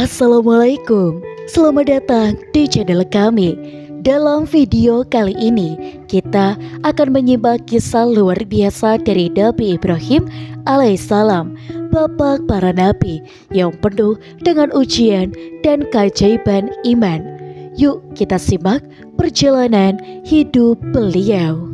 Assalamualaikum, selamat datang di channel kami. Dalam video kali ini, kita akan menyimak kisah luar biasa dari Nabi Ibrahim alaihissalam, bapak para nabi yang penuh dengan ujian dan keajaiban iman. Yuk kita simak perjalanan hidup beliau.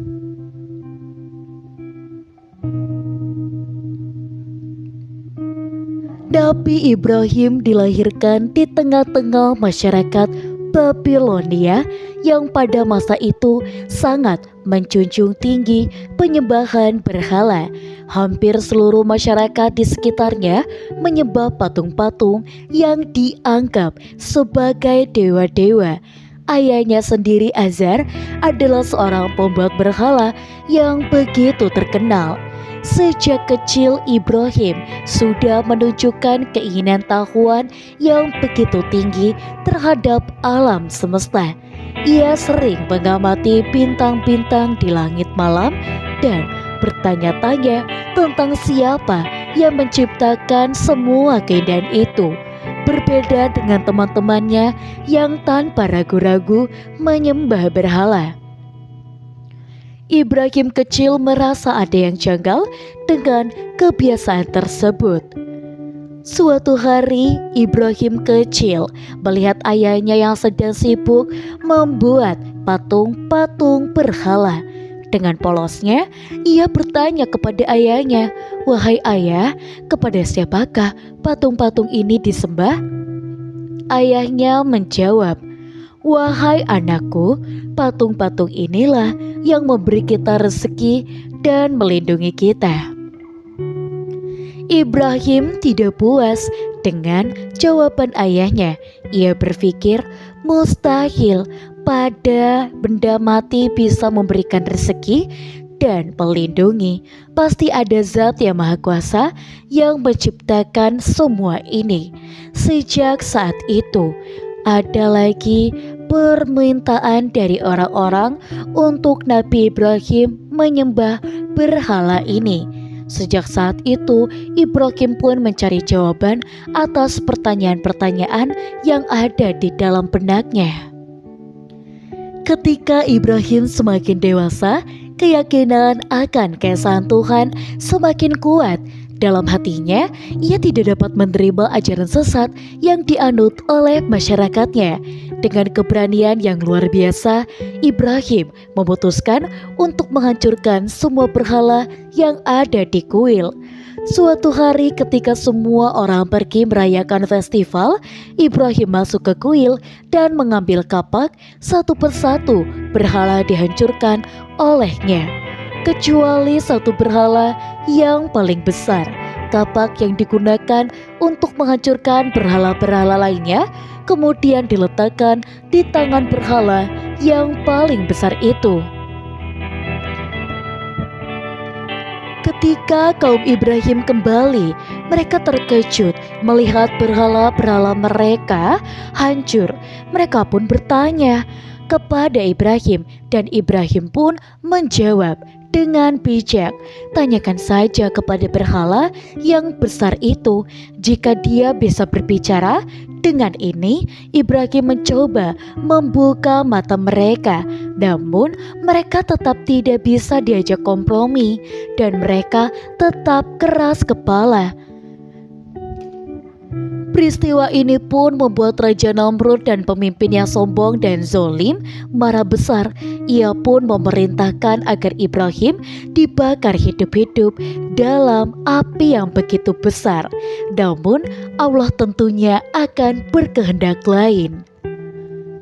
Nabi Ibrahim dilahirkan di tengah-tengah masyarakat Babilonia yang pada masa itu sangat menjunjung tinggi penyembahan berhala. Hampir seluruh masyarakat di sekitarnya menyembah patung-patung yang dianggap sebagai dewa-dewa. Ayahnya sendiri, Azar, adalah seorang pembuat berhala yang begitu terkenal. Sejak kecil Ibrahim sudah menunjukkan keinginan tahuan yang begitu tinggi terhadap alam semesta. Ia sering mengamati bintang-bintang di langit malam dan bertanya-tanya tentang siapa yang menciptakan semua keindahan itu. Berbeda dengan teman-temannya yang tanpa ragu-ragu menyembah berhala, Ibrahim kecil merasa ada yang janggal dengan kebiasaan tersebut. Suatu hari, Ibrahim kecil melihat ayahnya yang sedang sibuk membuat patung-patung berhala. Dengan polosnya, ia bertanya kepada ayahnya, "Wahai ayah, kepada siapakah patung-patung ini disembah?" Ayahnya menjawab, "Wahai anakku, patung-patung inilah yang memberi kita rezeki dan melindungi kita." Ibrahim tidak puas dengan jawaban ayahnya. Ia berpikir mustahil pada benda mati bisa memberikan rezeki dan melindungi. Pasti ada zat yang maha kuasa yang menciptakan semua ini. Sejak saat itu, ada lagi permintaan dari orang-orang untuk Nabi Ibrahim menyembah berhala ini. Sejak saat itu, Ibrahim pun mencari jawaban atas pertanyaan-pertanyaan yang ada di dalam benaknya. Ketika Ibrahim semakin dewasa, keyakinan akan keesaan Tuhan semakin kuat. Dalam hatinya, ia tidak dapat menerima ajaran sesat yang dianut oleh masyarakatnya. Dengan keberanian yang luar biasa, Ibrahim memutuskan untuk menghancurkan semua berhala yang ada di kuil. Suatu hari ketika semua orang pergi merayakan festival, Ibrahim masuk ke kuil dan mengambil kapak. Satu persatu berhala dihancurkan olehnya, kecuali satu berhala yang paling besar. Kapak yang digunakan untuk menghancurkan berhala-berhala lainnya kemudian diletakkan di tangan berhala yang paling besar itu. Ketika kaum Ibrahim kembali, mereka terkejut melihat berhala-berhala mereka hancur. Mereka pun bertanya kepada Ibrahim, dan Ibrahim pun menjawab dengan bijak, "Tanyakan saja kepada berhala yang besar itu jika dia bisa berbicara." Dengan ini, Ibrahim mencoba membuka mata mereka, namun mereka tetap tidak bisa diajak kompromi dan mereka tetap keras kepala. Peristiwa ini pun membuat Raja Namrud dan pemimpin yang sombong dan zolim marah besar. Ia pun memerintahkan agar Ibrahim dibakar hidup-hidup dalam api yang begitu besar. Namun Allah tentunya akan berkehendak lain.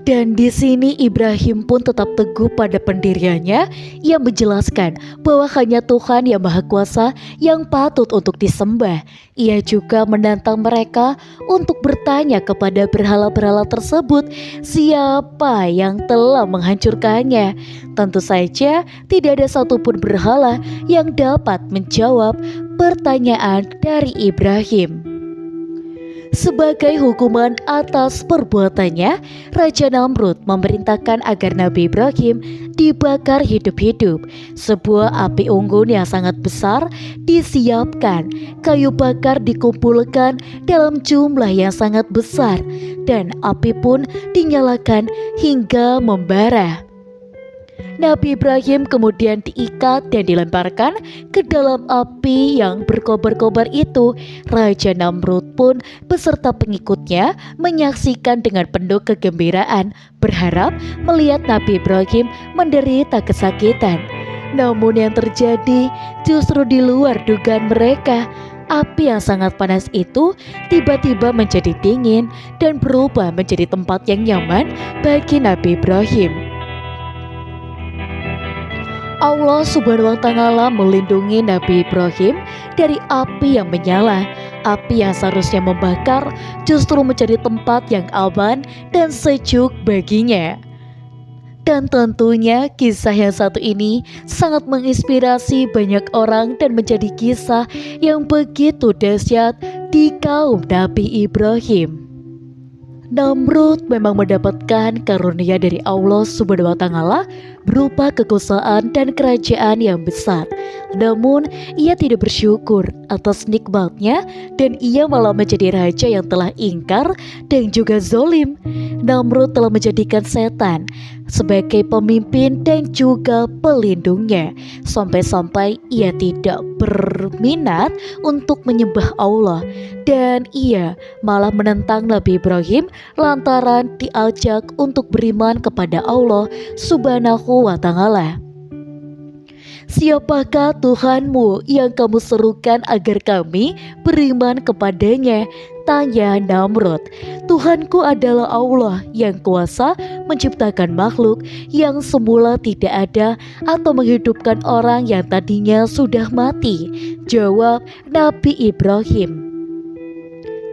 Dan di sini Ibrahim pun tetap teguh pada pendiriannya. Ia menjelaskan bahwa hanya Tuhan yang Maha Kuasa yang patut untuk disembah. Ia juga menantang mereka untuk bertanya kepada berhala-berhala tersebut siapa yang telah menghancurkannya. Tentu saja tidak ada satupun berhala yang dapat menjawab pertanyaan dari Ibrahim. Sebagai hukuman atas perbuatannya, Raja Namrud memerintahkan agar Nabi Ibrahim dibakar hidup-hidup. Sebuah api unggun yang sangat besar disiapkan, kayu bakar dikumpulkan dalam jumlah yang sangat besar, dan api pun dinyalakan hingga membara. Nabi Ibrahim kemudian diikat dan dilemparkan ke dalam api yang berkobar-kobar itu. Raja Namrud pun beserta pengikutnya menyaksikan dengan penuh kegembiraan, berharap melihat Nabi Ibrahim menderita kesakitan. Namun yang terjadi justru di luar dugaan mereka. Api yang sangat panas itu tiba-tiba menjadi dingin dan berubah menjadi tempat yang nyaman bagi Nabi Ibrahim. Allah Subhanahu wa Ta'ala melindungi Nabi Ibrahim dari api yang menyala. Api yang seharusnya membakar justru menjadi tempat yang aman dan sejuk baginya. Dan tentunya kisah yang satu ini sangat menginspirasi banyak orang dan menjadi kisah yang begitu dahsyat di kaum Nabi Ibrahim. Namrud memang mendapatkan karunia dari Allah Subhanahu wa Ta'ala berupa kekuasaan dan kerajaan yang besar. Namun ia tidak bersyukur atas nikmatnya dan ia malah menjadi raja yang telah ingkar dan juga zalim. Namrud telah menjadikan setan sebagai pemimpin dan juga pelindungnya, sampai-sampai ia tidak berminat untuk menyembah Allah, dan ia malah menentang Nabi Ibrahim lantaran diajak untuk beriman kepada Allah Subhanahu wa Ta'ala. Siapakah Tuhanmu yang kamu serukan agar kami beriman kepadanya? Tanya Namrud. Tuhanku adalah Allah yang kuasa menciptakan makhluk yang semula tidak ada atau menghidupkan orang yang tadinya sudah mati. Jawab Nabi Ibrahim.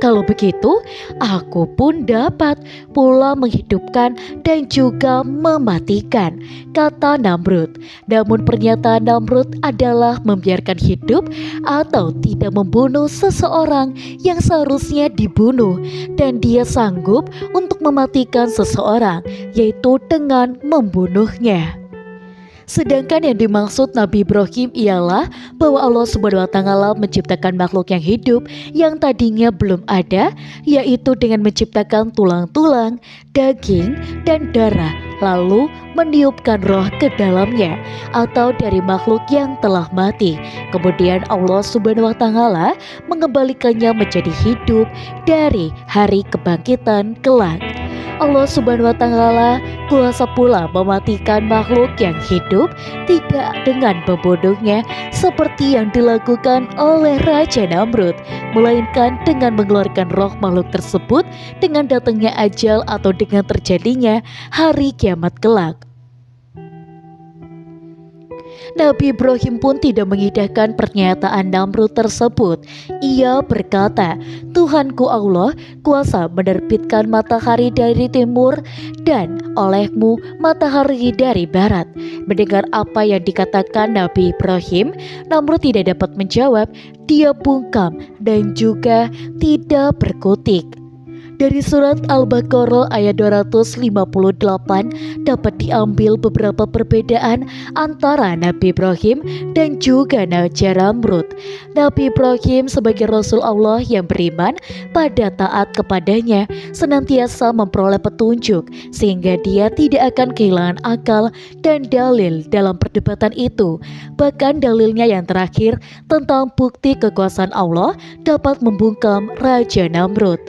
Kalau begitu, aku pun dapat pula menghidupkan dan juga mematikan, kata Namrud. Namun pernyataan Namrud adalah membiarkan hidup atau tidak membunuh seseorang yang seharusnya dibunuh, dan dia sanggup untuk mematikan seseorang, yaitu dengan membunuhnya. Sedangkan yang dimaksud Nabi Ibrahim ialah bahwa Allah Subhanahu wa Ta'ala menciptakan makhluk yang hidup yang tadinya belum ada, yaitu dengan menciptakan tulang-tulang, daging, dan darah, lalu meniupkan roh ke dalamnya atau dari makhluk yang telah mati. Kemudian Allah Subhanahu wa Ta'ala mengembalikannya menjadi hidup dari hari kebangkitan kelak. Allah Subhanahu wa Ta'ala kuasa pula mematikan makhluk yang hidup tidak dengan membunuhnya seperti yang dilakukan oleh Raja Namrud, melainkan dengan mengeluarkan roh makhluk tersebut dengan datangnya ajal atau dengan terjadinya hari kiamat kelak. Nabi Ibrahim pun tidak mengindahkan pernyataan Namrud tersebut. Ia berkata, Tuhanku Allah kuasa menerbitkan matahari dari timur dan olehmu matahari dari barat. Mendengar apa yang dikatakan Nabi Ibrahim, Namrud tidak dapat menjawab. Dia bungkam dan juga tidak berkutik. Dari surat Al-Baqarah ayat 258 dapat diambil beberapa perbedaan antara Nabi Ibrahim dan juga Raja Namrud. Nabi Ibrahim sebagai Rasul Allah yang beriman pada taat kepadanya senantiasa memperoleh petunjuk sehingga dia tidak akan kehilangan akal dan dalil dalam perdebatan itu. Bahkan dalilnya yang terakhir tentang bukti kekuasaan Allah dapat membungkam Raja Namrud.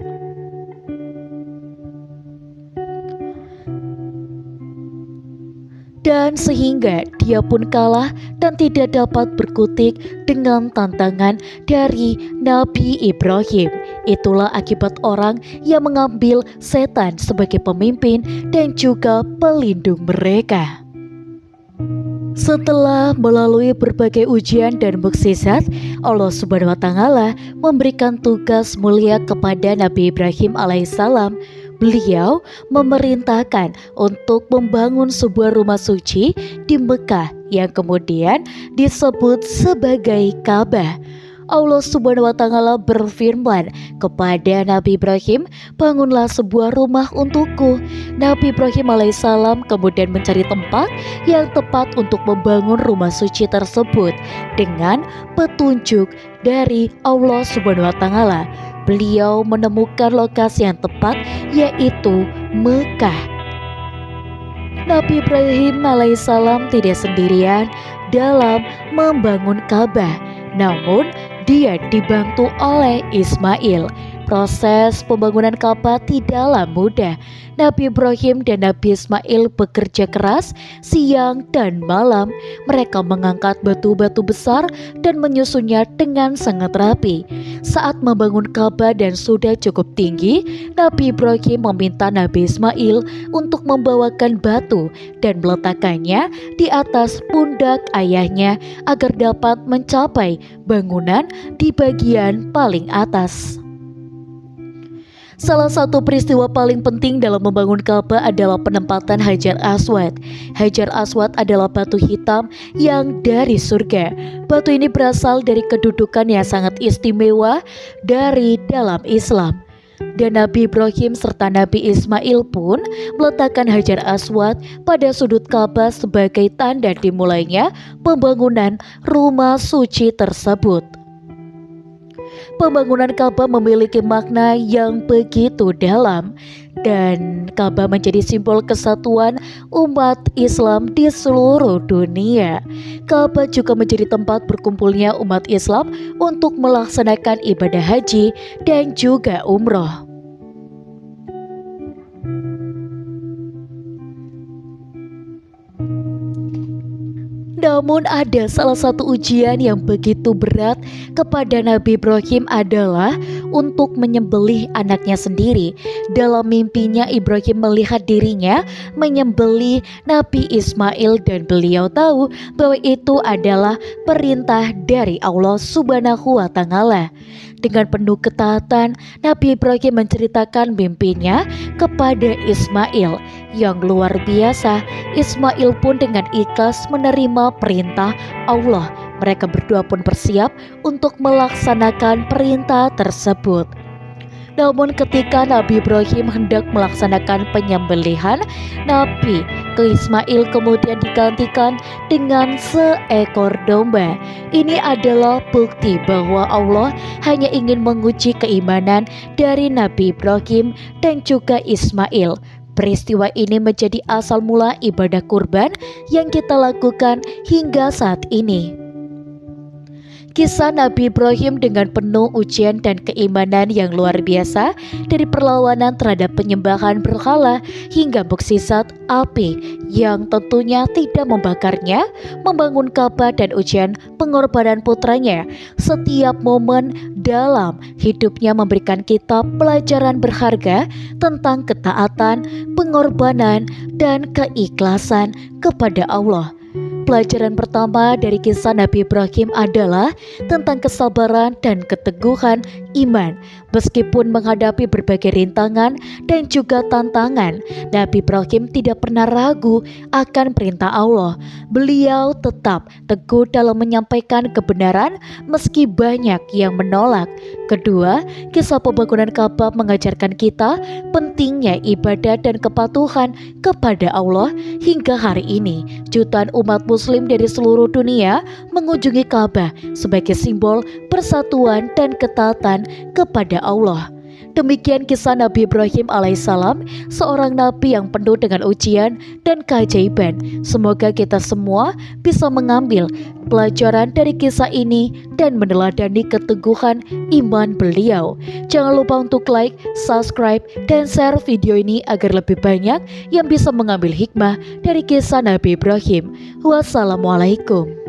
Dan sehingga dia pun kalah dan tidak dapat berkutik dengan tantangan dari Nabi Ibrahim. Itulah akibat orang yang mengambil setan sebagai pemimpin dan juga pelindung mereka. Setelah melalui berbagai ujian dan mukjizat, Allah Subhanahu wa Ta'ala memberikan tugas mulia kepada Nabi Ibrahim alaihissalam. Beliau memerintahkan untuk membangun sebuah rumah suci di Mekah yang kemudian disebut sebagai Ka'bah. Allah Subhanahu wa Ta'ala berfirman kepada Nabi Ibrahim, "Bangunlah sebuah rumah untukku." Nabi Ibrahim alaihissalam kemudian mencari tempat yang tepat untuk membangun rumah suci tersebut dengan petunjuk dari Allah Subhanahu wa Ta'ala. Beliau menemukan lokasi yang tepat, yaitu Mekah. Nabi Ibrahim alaihissalam tidak sendirian dalam membangun Ka'bah, namun dia dibantu oleh Ismail. Proses pembangunan Ka'bah tidaklah mudah. Nabi Ibrahim dan Nabi Ismail bekerja keras siang dan malam. Mereka mengangkat batu-batu besar dan menyusunnya dengan sangat rapi. Saat membangun Ka'bah dan sudah cukup tinggi, Nabi Ibrahim meminta Nabi Ismail untuk membawakan batu dan meletakkannya di atas pundak ayahnya agar dapat mencapai bangunan di bagian paling atas. Salah satu peristiwa paling penting dalam membangun Ka'bah adalah penempatan Hajar Aswad. Hajar Aswad adalah batu hitam yang dari surga. Batu ini berasal dari kedudukan yang sangat istimewa dari dalam Islam. Dan Nabi Ibrahim serta Nabi Ismail pun meletakkan Hajar Aswad pada sudut Ka'bah sebagai tanda dimulainya pembangunan rumah suci tersebut. Pembangunan Ka'bah memiliki makna yang begitu dalam, dan Ka'bah menjadi simbol kesatuan umat Islam di seluruh dunia. Ka'bah juga menjadi tempat berkumpulnya umat Islam untuk melaksanakan ibadah haji dan juga umroh. Namun ada salah satu ujian yang begitu berat kepada Nabi Ibrahim adalah untuk menyembelih anaknya sendiri. Dalam mimpinya Ibrahim melihat dirinya menyembelih Nabi Ismail dan beliau tahu bahwa itu adalah perintah dari Allah Subhanahu wa Ta'ala. Dengan penuh ketaatan, Nabi Ibrahim menceritakan mimpinya kepada Ismail yang luar biasa. Ismail pun dengan ikhlas menerima perintah Allah. Mereka berdua pun bersiap untuk melaksanakan perintah tersebut. Namun ketika Nabi Ibrahim hendak melaksanakan penyembelihan, Nabi Ismail kemudian digantikan dengan seekor domba. Ini adalah bukti bahwa Allah hanya ingin menguji keimanan dari Nabi Ibrahim dan juga Ismail. Peristiwa ini menjadi asal mula ibadah kurban yang kita lakukan hingga saat ini. Kisah Nabi Ibrahim dengan penuh ujian dan keimanan yang luar biasa, dari perlawanan terhadap penyembahan berhala hingga mukjizat api yang tentunya tidak membakarnya, membangun Ka'bah dan ujian pengorbanan putranya. Setiap momen dalam hidupnya memberikan kita pelajaran berharga tentang ketaatan, pengorbanan, dan keikhlasan kepada Allah. Pelajaran pertama dari kisah Nabi Ibrahim adalah tentang kesabaran dan keteguhan iman. Meskipun menghadapi berbagai rintangan dan juga tantangan, Nabi Ibrahim tidak pernah ragu akan perintah Allah. Beliau tetap teguh dalam menyampaikan kebenaran meski banyak yang menolak. Kedua, kisah pembangunan Ka'bah mengajarkan kita pentingnya ibadah dan kepatuhan kepada Allah. Hingga hari ini, jutaan umat Muslim dari seluruh dunia mengunjungi Ka'bah sebagai simbol persatuan dan ketaatan kepada Allah. Demikian kisah Nabi Ibrahim alaihissalam, seorang nabi yang penuh dengan ujian dan keajaiban. Semoga kita semua bisa mengambil pelajaran dari kisah ini dan meneladani keteguhan iman beliau. Jangan lupa untuk like, subscribe, dan share video ini agar lebih banyak yang bisa mengambil hikmah dari kisah Nabi Ibrahim. Wassalamualaikum.